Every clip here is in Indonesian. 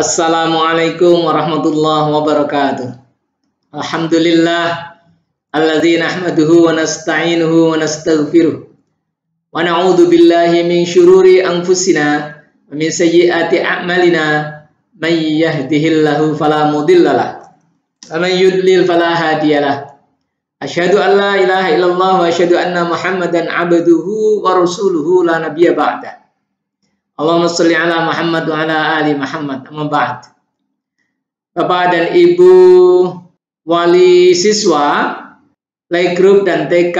Assalamualaikum warahmatullahi wabarakatuh. Alhamdulillah alladzi nahmaduhu wa nasta'inuhu wa nastaghfiruh. Wa na'udzu billahi min syururi anfusina wa min sayyiati a'malina. May yahdihillahu fala mudhillalah wa may yudlil fala hadiyalah. Asyhadu an la ilaha illallah wa asyhadu anna Muhammadan abduhu wa rasuluhu la nabiyya ba'da. Allahumma sholli ala Muhammad wa ala ali Muhammad. Amma ba'd. Bapak dan Ibu wali siswa playgroup dan TK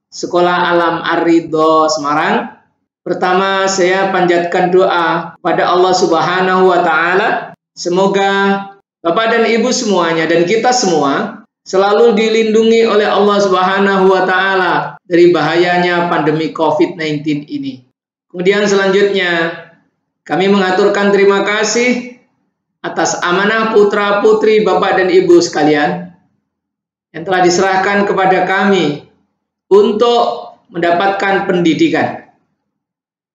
Sekolah Alam Ar-Ridho Semarang, pertama saya panjatkan doa pada Allah Subhanahu wa taala, semoga Bapak dan Ibu semuanya dan kita semua selalu dilindungi oleh Allah Subhanahu wa taala dari bahayanya pandemi COVID-19 ini. Kemudian selanjutnya kami mengaturkan terima kasih atas amanah putra-putri Bapak dan Ibu sekalian yang telah diserahkan kepada kami untuk mendapatkan pendidikan.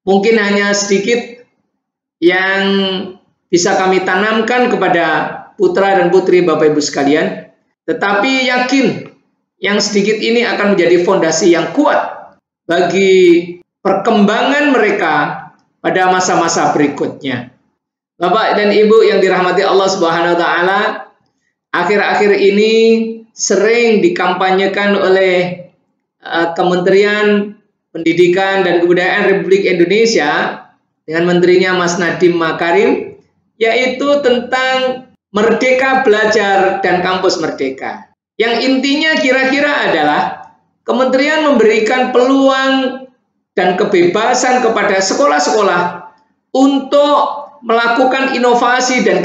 Mungkin hanya sedikit yang bisa kami tanamkan kepada putra dan putri Bapak Ibu sekalian, tetapi yakin yang sedikit ini akan menjadi fondasi yang kuat bagi perkembangan mereka pada masa-masa berikutnya. Bapak dan Ibu yang dirahmati Allah Subhanahu wa taala, akhir-akhir ini sering dikampanyekan oleh Kementerian Pendidikan dan Kebudayaan Republik Indonesia dengan menterinya Mas Nadiem Makarim, yaitu tentang Merdeka Belajar dan Kampus Merdeka. Yang intinya kira-kira adalah kementerian memberikan peluang dan kebebasan kepada sekolah-sekolah untuk melakukan inovasi dan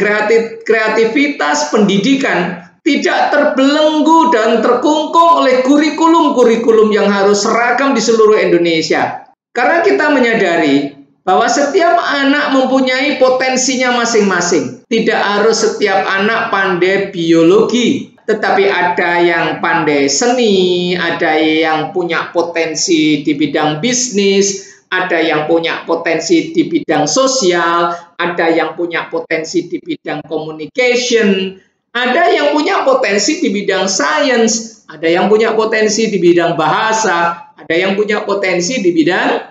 kreativitas pendidikan, tidak terbelenggu dan terkungkung oleh kurikulum-kurikulum yang harus seragam di seluruh Indonesia. Karena kita menyadari bahwa setiap anak mempunyai potensinya masing-masing. Tidak harus setiap anak pandai biologi, tetapi ada yang pandai seni, ada yang punya potensi di bidang bisnis, ada yang punya potensi di bidang sosial, ada yang punya potensi di bidang communication, ada yang punya potensi di bidang sains, ada yang punya potensi di bidang bahasa, ada yang punya potensi di bidang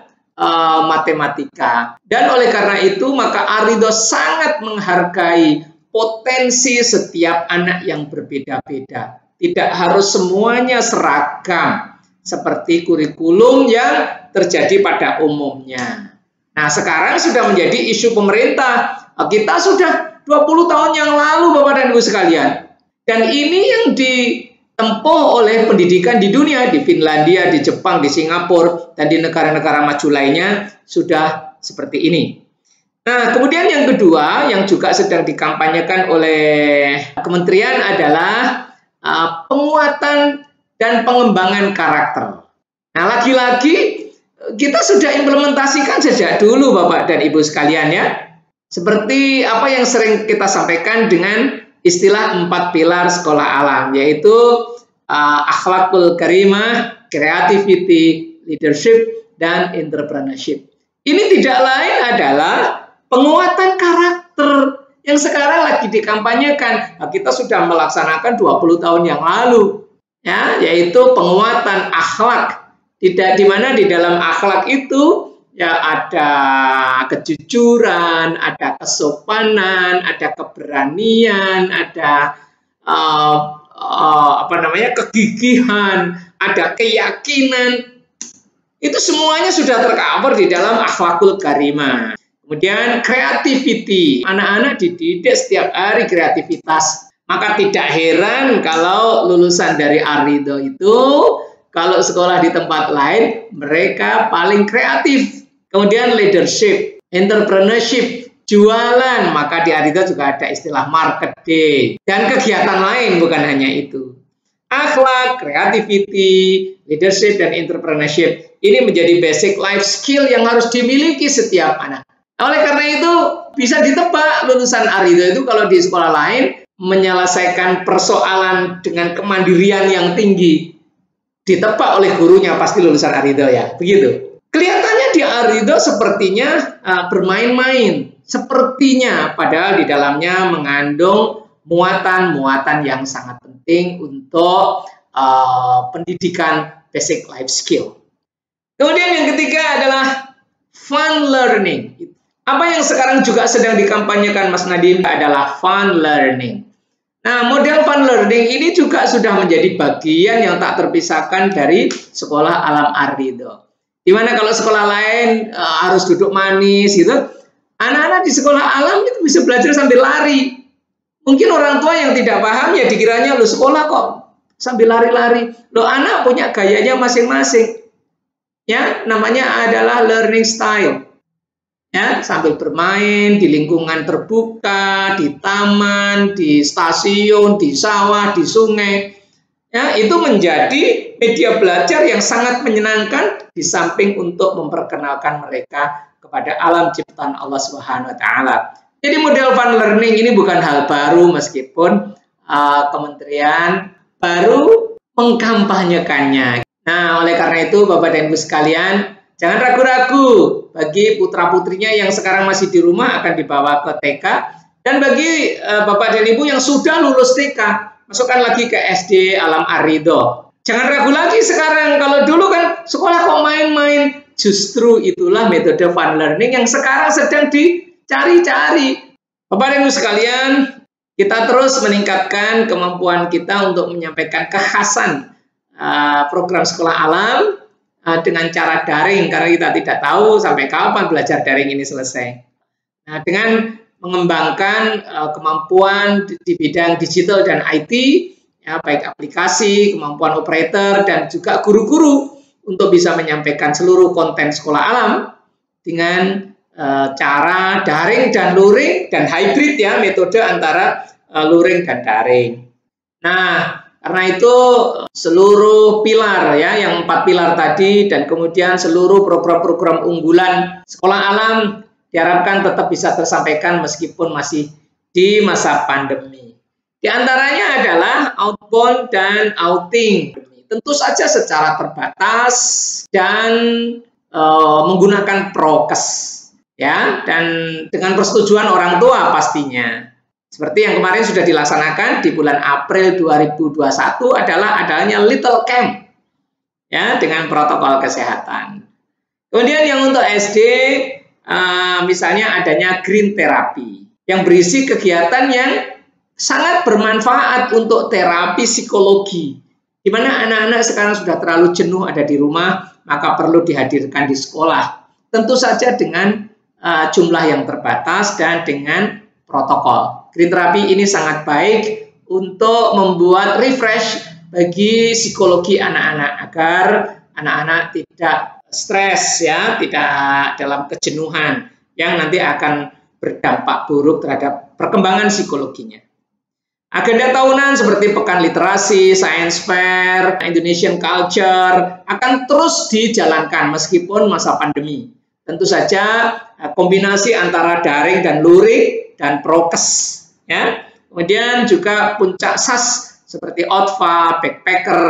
matematika. Dan oleh karena itu, maka Ar-Ridho sangat menghargai potensi setiap anak yang berbeda-beda. Tidak harus semuanya seragam seperti kurikulum yang terjadi pada umumnya. Nah, sekarang sudah menjadi isu pemerintah. Kita sudah 20 tahun yang lalu, Bapak dan Ibu sekalian. Dan ini yang ditempuh oleh pendidikan di dunia, di Finlandia, di Jepang, di Singapura, dan di negara-negara maju lainnya sudah seperti ini. Nah, kemudian yang kedua yang juga sedang dikampanyekan oleh kementerian adalah penguatan dan pengembangan karakter. Nah, lagi-lagi kita sudah implementasikan sejak dulu Bapak dan Ibu sekalian ya. Seperti apa yang sering kita sampaikan dengan istilah 4 pilar sekolah alam, yaitu akhlakul karimah, creativity, leadership, dan entrepreneurship. Ini tidak lain adalah penguatan karakter yang sekarang lagi dikampanyekan. Nah, kita sudah melaksanakan 20 tahun yang lalu, ya, yaitu penguatan akhlak. Di mana di dalam akhlak itu ya ada kejujuran, ada kesopanan, ada keberanian, ada kegigihan, ada keyakinan. Itu semuanya sudah tercover di dalam akhlakul karimah. Kemudian creativity, anak-anak dididik setiap hari kreativitas. Maka tidak heran kalau lulusan dari Ar-Ridho itu, kalau sekolah di tempat lain, mereka paling kreatif. Kemudian leadership, entrepreneurship, jualan. Maka di Ar-Ridho juga ada istilah marketing. Dan kegiatan lain bukan hanya itu. Akhlak, creativity, leadership, dan entrepreneurship. Ini menjadi basic life skill yang harus dimiliki setiap anak. Oleh karena itu, bisa ditebak lulusan Ar-Ridho itu kalau di sekolah lain menyelesaikan persoalan dengan kemandirian yang tinggi. Ditebak oleh gurunya pasti lulusan Ar-Ridho ya, begitu. Kelihatannya di Ar-Ridho sepertinya bermain-main, sepertinya, padahal di dalamnya mengandung muatan-muatan yang sangat penting untuk pendidikan basic life skill. Kemudian yang ketiga adalah fun learning. Apa yang sekarang juga sedang dikampanyekan Mas Nadiem adalah fun learning. Nah, model fun learning ini juga sudah menjadi bagian yang tak terpisahkan dari sekolah Alam Ar-Ridho. Dimana kalau sekolah lain harus duduk manis gitu, anak-anak di sekolah Alam itu bisa belajar sambil lari. Mungkin orang tua yang tidak paham ya dikiranya lo sekolah kok sambil lari-lari. Lo anak punya gayanya masing-masing. Ya, namanya adalah learning style. Ya, sambil bermain di lingkungan terbuka, di taman, di stasiun, di sawah, di sungai. Ya, itu menjadi media belajar yang sangat menyenangkan di samping untuk memperkenalkan mereka kepada alam ciptaan Allah Subhanahu wa taala. Jadi model fun learning ini bukan hal baru meskipun kementerian baru mengkampanyekannya. Nah, oleh karena itu Bapak dan Ibu sekalian, jangan ragu-ragu bagi putra-putrinya yang sekarang masih di rumah akan dibawa ke TK, dan bagi Bapak dan Ibu yang sudah lulus TK, masukkan lagi ke SD Alam Ar-Ridho. Jangan ragu lagi sekarang, kalau dulu kan sekolah kok main-main. Justru itulah metode fun learning yang sekarang sedang dicari-cari. Bapak dan Ibu sekalian, kita terus meningkatkan kemampuan kita untuk menyampaikan kekhasan program sekolah alam dengan cara daring, karena kita tidak tahu sampai kapan belajar daring ini selesai. Nah, dengan mengembangkan kemampuan di bidang digital dan IT, ya, baik aplikasi, kemampuan operator, dan juga guru-guru untuk bisa menyampaikan seluruh konten sekolah alam dengan cara daring dan luring dan hybrid, ya, metode antara luring dan daring. Nah, karena itu seluruh pilar, ya, yang 4 pilar tadi, dan kemudian seluruh program-program unggulan sekolah alam diharapkan tetap bisa tersampaikan meskipun masih di masa pandemi. Di antaranya adalah outbound dan outing. Tentu saja secara terbatas dan menggunakan prokes, ya, dan dengan persetujuan orang tua pastinya. Seperti yang kemarin sudah dilaksanakan di bulan April 2021 adalah adanya Little Camp, ya, dengan protokol kesehatan. Kemudian yang untuk SD, misalnya adanya Green Therapy yang berisi kegiatan yang sangat bermanfaat untuk terapi psikologi, di mana anak-anak sekarang sudah terlalu jenuh ada di rumah, maka perlu dihadirkan di sekolah. Tentu saja dengan jumlah yang terbatas dan dengan protokol. Green therapy ini sangat baik untuk membuat refresh bagi psikologi anak-anak agar anak-anak tidak stres, ya, tidak dalam kejenuhan yang nanti akan berdampak buruk terhadap perkembangan psikologinya. Agenda tahunan seperti Pekan Literasi, Science Fair, Indonesian Culture akan terus dijalankan meskipun masa pandemi. Tentu saja kombinasi antara daring dan luring dan prokes, ya. Kemudian juga puncak SAS seperti OTVA, backpacker,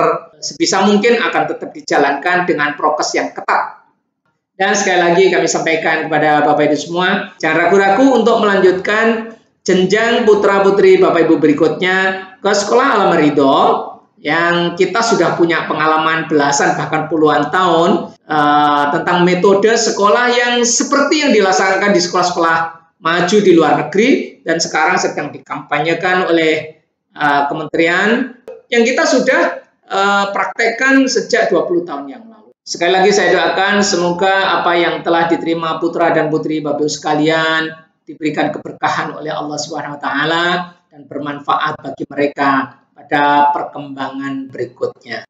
sebisa mungkin akan tetap dijalankan dengan prokes yang ketat. Dan sekali lagi kami sampaikan kepada Bapak Ibu semua, jangan ragu-ragu untuk melanjutkan jenjang putra-putri Bapak Ibu berikutnya ke sekolah Alam Ar-Ridho, yang kita sudah punya pengalaman belasan bahkan puluhan tahun tentang metode sekolah yang seperti yang dilaksanakan di sekolah-sekolah maju di luar negeri dan sekarang sedang dikampanyekan oleh kementerian yang kita sudah praktekkan sejak 20 tahun yang lalu. Sekali lagi saya doakan semoga apa yang telah diterima putra dan putri Bapak Ibu sekalian diberikan keberkahan oleh Allah Subhanahu wa taala dan bermanfaat bagi mereka pada perkembangan berikutnya.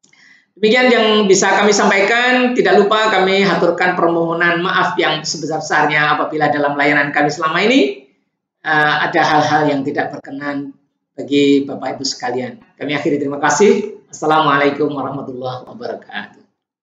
Demikian yang bisa kami sampaikan. Tidak lupa kami haturkan permohonan maaf yang sebesar-besarnya apabila dalam layanan kami selama ini ada hal-hal yang tidak berkenan bagi Bapak Ibu sekalian. Kami akhiri, terima kasih. Assalamualaikum warahmatullahi wabarakatuh.